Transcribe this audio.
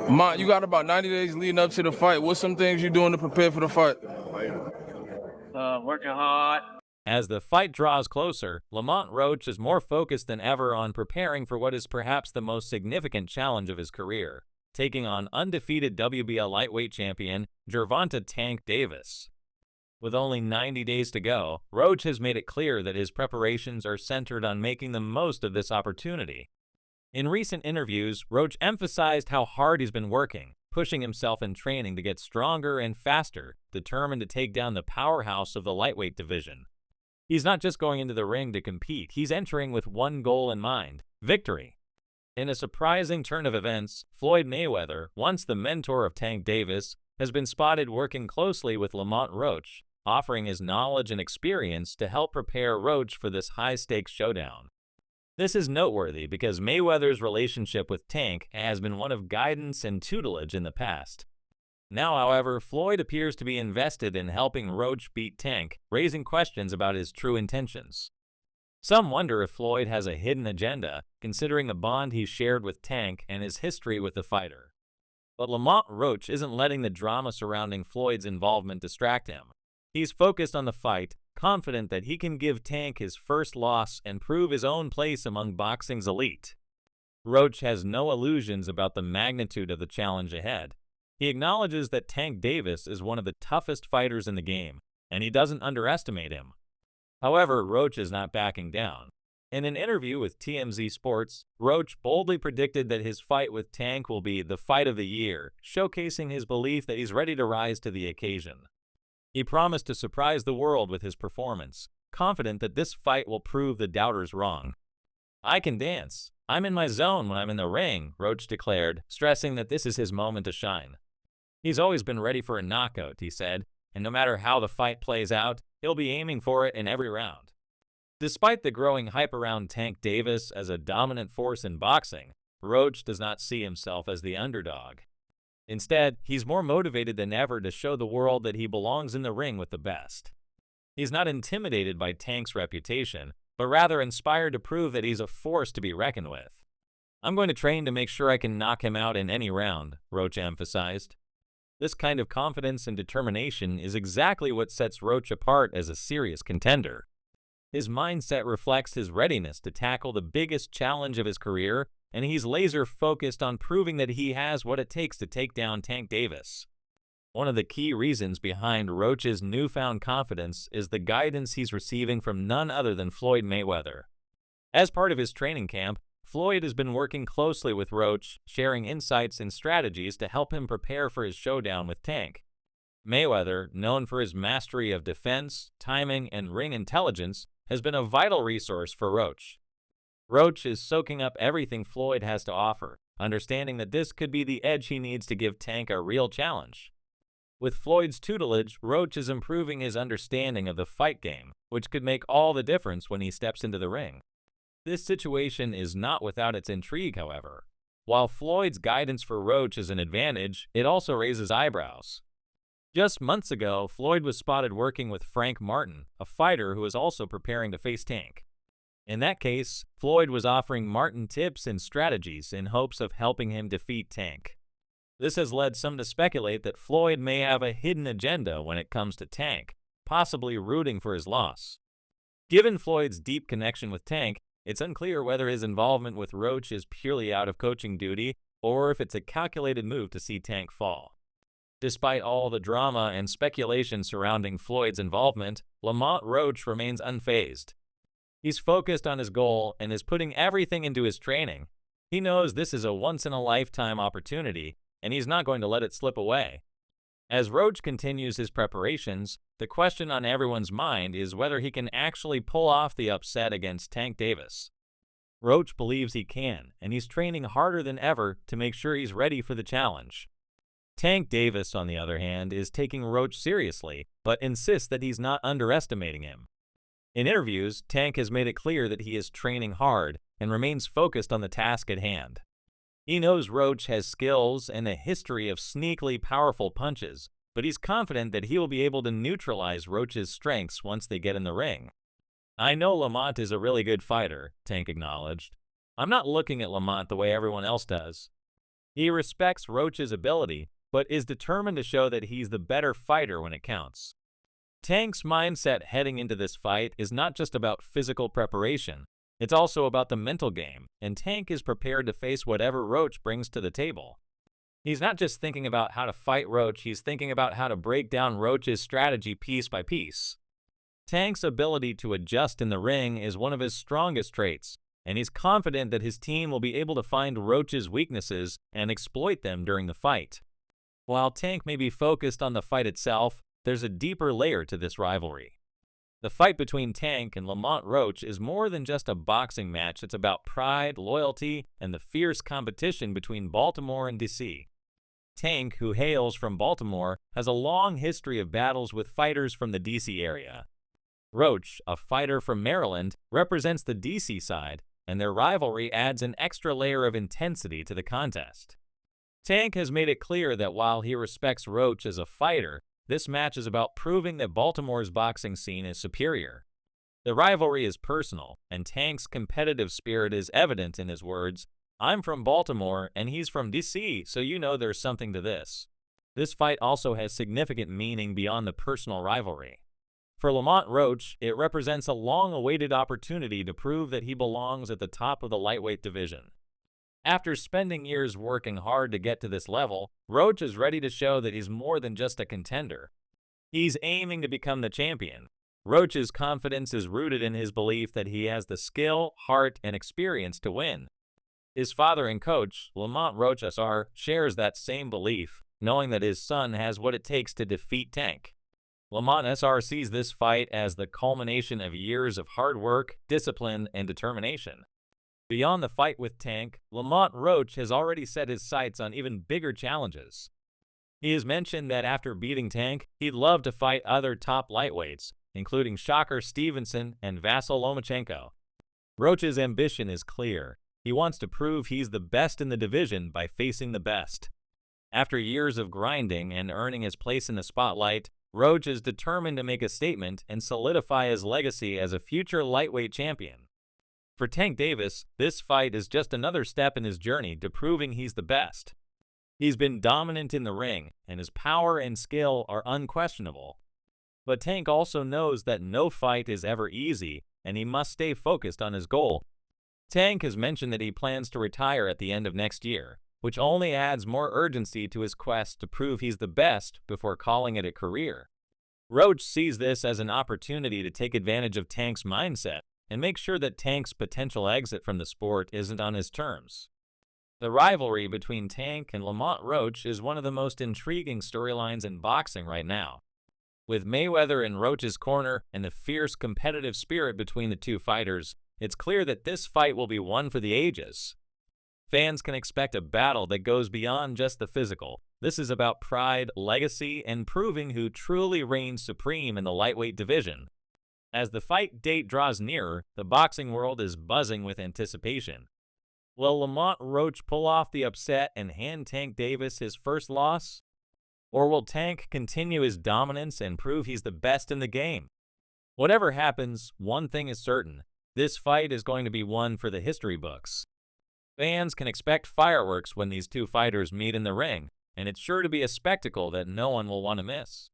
You got about 90 days leading up to the fight. What's some things you doing to prepare for the fight? Working hard. As the fight draws closer, Lamont Roach is more focused than ever on preparing for what is perhaps the most significant challenge of his career, taking on undefeated WBL lightweight champion Gervonta Tank Davis. With only 90 days to go, Roach has made it clear that his preparations are centered on making the most of this opportunity. In recent interviews, Roach emphasized how hard he's been working, pushing himself in training to get stronger and faster, determined to take down the powerhouse of the lightweight division. He's not just going into the ring to compete, he's entering with one goal in mind: victory. In a surprising turn of events, Floyd Mayweather, once the mentor of Tank Davis, has been spotted working closely with Lamont Roach, offering his knowledge and experience to help prepare Roach for this high-stakes showdown. This is noteworthy because Mayweather's relationship with Tank has been one of guidance and tutelage in the past. Now, however, Floyd appears to be invested in helping Roach beat Tank, raising questions about his true intentions. Some wonder if Floyd has a hidden agenda, considering the bond he shared with Tank and his history with the fighter. But Lamont Roach isn't letting the drama surrounding Floyd's involvement distract him. He's focused on the fight, confident that he can give Tank his first loss and prove his own place among boxing's elite. Roach has no illusions about the magnitude of the challenge ahead. He acknowledges that Tank Davis is one of the toughest fighters in the game, and he doesn't underestimate him. However, Roach is not backing down. In an interview with TMZ Sports, Roach boldly predicted that his fight with Tank will be the fight of the year, showcasing his belief that he's ready to rise to the occasion. He promised to surprise the world with his performance, confident that this fight will prove the doubters wrong. "I can dance. I'm in my zone when I'm in the ring," Roach declared, stressing that this is his moment to shine. He's always been ready for a knockout, he said, and no matter how the fight plays out, he'll be aiming for it in every round. Despite the growing hype around Tank Davis as a dominant force in boxing, Roach does not see himself as the underdog. Instead, he's more motivated than ever to show the world that he belongs in the ring with the best. He's not intimidated by Tank's reputation, but rather inspired to prove that he's a force to be reckoned with. "I'm going to train to make sure I can knock him out in any round," Roach emphasized. This kind of confidence and determination is exactly what sets Roach apart as a serious contender. His mindset reflects his readiness to tackle the biggest challenge of his career, and he's laser-focused on proving that he has what it takes to take down Tank Davis. One of the key reasons behind Roach's newfound confidence is the guidance he's receiving from none other than Floyd Mayweather. As part of his training camp, Floyd has been working closely with Roach, sharing insights and strategies to help him prepare for his showdown with Tank. Mayweather, known for his mastery of defense, timing, and ring intelligence, has been a vital resource for Roach. Roach is soaking up everything Floyd has to offer, understanding that this could be the edge he needs to give Tank a real challenge. With Floyd's tutelage, Roach is improving his understanding of the fight game, which could make all the difference when he steps into the ring. This situation is not without its intrigue, however. While Floyd's guidance for Roach is an advantage, it also raises eyebrows. Just months ago, Floyd was spotted working with Frank Martin, a fighter who is also preparing to face Tank. In that case, Floyd was offering Martin tips and strategies in hopes of helping him defeat Tank. This has led some to speculate that Floyd may have a hidden agenda when it comes to Tank, possibly rooting for his loss. Given Floyd's deep connection with Tank, it's unclear whether his involvement with Roach is purely out of coaching duty or if it's a calculated move to see Tank fall. Despite all the drama and speculation surrounding Floyd's involvement, Lamont Roach remains unfazed. He's focused on his goal and is putting everything into his training. He knows this is a once-in-a-lifetime opportunity, and he's not going to let it slip away. As Roach continues his preparations, the question on everyone's mind is whether he can actually pull off the upset against Tank Davis. Roach believes he can, and he's training harder than ever to make sure he's ready for the challenge. Tank Davis, on the other hand, is taking Roach seriously, but insists that he's not underestimating him. In interviews, Tank has made it clear that he is training hard and remains focused on the task at hand. He knows Roach has skills and a history of sneakily powerful punches, but he's confident that he will be able to neutralize Roach's strengths once they get in the ring. "I know Lamont is a really good fighter," Tank acknowledged. "I'm not looking at Lamont the way everyone else does." He respects Roach's ability, but is determined to show that he's the better fighter when it counts. Tank's mindset heading into this fight is not just about physical preparation, it's also about the mental game, and Tank is prepared to face whatever Roach brings to the table. He's not just thinking about how to fight Roach, he's thinking about how to break down Roach's strategy piece by piece. Tank's ability to adjust in the ring is one of his strongest traits, and he's confident that his team will be able to find Roach's weaknesses and exploit them during the fight. While Tank may be focused on the fight itself, there's a deeper layer to this rivalry. The fight between Tank and Lamont Roach is more than just a boxing match. It's about pride, loyalty, and the fierce competition between Baltimore and DC. Tank, who hails from Baltimore, has a long history of battles with fighters from the DC area. Roach, a fighter from Maryland, represents the DC side, and their rivalry adds an extra layer of intensity to the contest. Tank has made it clear that while he respects Roach as a fighter, this match is about proving that Baltimore's boxing scene is superior. The rivalry is personal, and Tank's competitive spirit is evident in his words, "I'm from Baltimore, and he's from DC, so you know there's something to this." This fight also has significant meaning beyond the personal rivalry. For Lamont Roach, it represents a long-awaited opportunity to prove that he belongs at the top of the lightweight division. After spending years working hard to get to this level, Roach is ready to show that he's more than just a contender. He's aiming to become the champion. Roach's confidence is rooted in his belief that he has the skill, heart, and experience to win. His father and coach, Lamont Roach Sr., shares that same belief, knowing that his son has what it takes to defeat Tank. Lamont Sr. sees this fight as the culmination of years of hard work, discipline, and determination. Beyond the fight with Tank, Lamont Roach has already set his sights on even bigger challenges. He has mentioned that after beating Tank, he'd love to fight other top lightweights, including Shocker Stevenson and Vasyl Lomachenko. Roach's ambition is clear. He wants to prove he's the best in the division by facing the best. After years of grinding and earning his place in the spotlight, Roach is determined to make a statement and solidify his legacy as a future lightweight champion. For Tank Davis, this fight is just another step in his journey to proving he's the best. He's been dominant in the ring, and his power and skill are unquestionable. But Tank also knows that no fight is ever easy, and he must stay focused on his goal. Tank has mentioned that he plans to retire at the end of next year, which only adds more urgency to his quest to prove he's the best before calling it a career. Roach sees this as an opportunity to take advantage of Tank's mindset and make sure that Tank's potential exit from the sport isn't on his terms. The rivalry between Tank and Lamont Roach is one of the most intriguing storylines in boxing right now. With Mayweather in Roach's corner and the fierce competitive spirit between the two fighters, it's clear that this fight will be one for the ages. Fans can expect a battle that goes beyond just the physical. This is about pride, legacy, and proving who truly reigns supreme in the lightweight division. As the fight date draws nearer, the boxing world is buzzing with anticipation. Will Lamont Roach pull off the upset and hand Tank Davis his first loss? Or will Tank continue his dominance and prove he's the best in the game? Whatever happens, one thing is certain. This fight is going to be one for the history books. Fans can expect fireworks when these two fighters meet in the ring, and it's sure to be a spectacle that no one will want to miss.